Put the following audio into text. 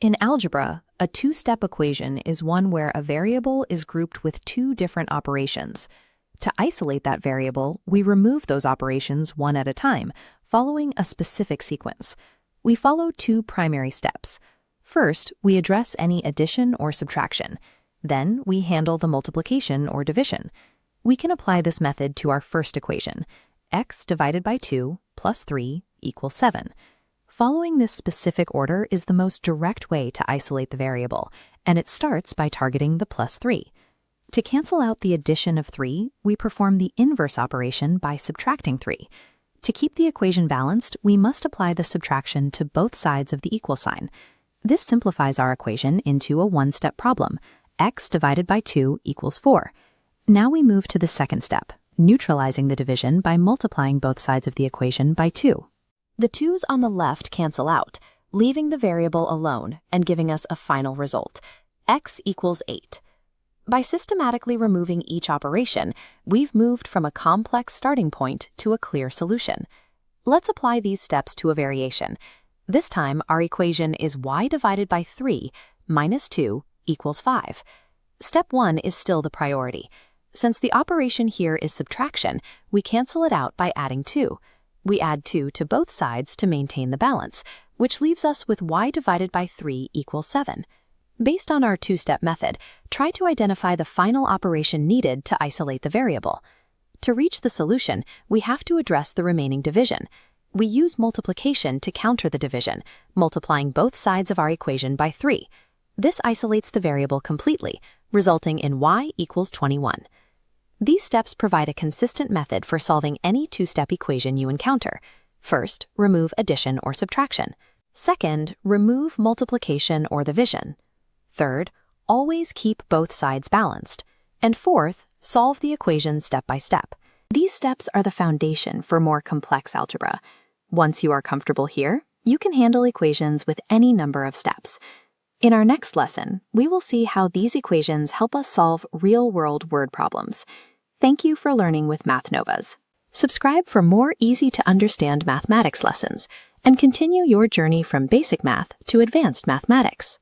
In algebra, a two-step equation is one where a variable is grouped with two different operations. To isolate that variable, we remove those operations one at a time, following a specific sequence. We follow two primary steps. First, we address any addition or subtraction. Then, we handle the multiplication or division. We can apply this method to our first equation, x divided by 2 plus 3 equals 7. Following this specific order is the most direct way to isolate the variable, and it starts by targeting the plus 3. To cancel out the addition of 3, we perform the inverse operation by subtracting 3. To keep the equation balanced, we must apply the subtraction to both sides of the equal sign. This simplifies our equation into a one-step problem. X divided by 2 equals 4. Now we move to the second step, neutralizing the division by multiplying both sides of the equation by 2. The 2's on the left cancel out, leaving the variable alone and giving us a final result. X equals 8. By systematically removing each operation, we've moved from a complex starting point to a clear solution. Let's apply these steps to a variation. This time, our equation is y divided by 3 minus 2 equals 5. Step 1 is still the priority. Since the operation here is subtraction, we cancel it out by adding 2. We add 2 to both sides to maintain the balance, which leaves us with y divided by 3 equals 7. Based on our two-step method, try to identify the final operation needed to isolate the variable. To reach the solution, we have to address the remaining division. We use multiplication to counter the division, multiplying both sides of our equation by 3. This isolates the variable completely, resulting in y equals 21. These steps provide a consistent method for solving any two-step equation you encounter. First, remove addition or subtraction. Second, remove multiplication or division. Third, always keep both sides balanced. And fourth, solve the equation step by step. These steps are the foundation for more complex algebra. Once you are comfortable here, you can handle equations with any number of steps. In our next lesson, we will see how these equations help us solve real-world word problems. Thank you for learning with Math Novas. Subscribe for more easy-to-understand mathematics lessons and continue your journey from basic math to advanced mathematics.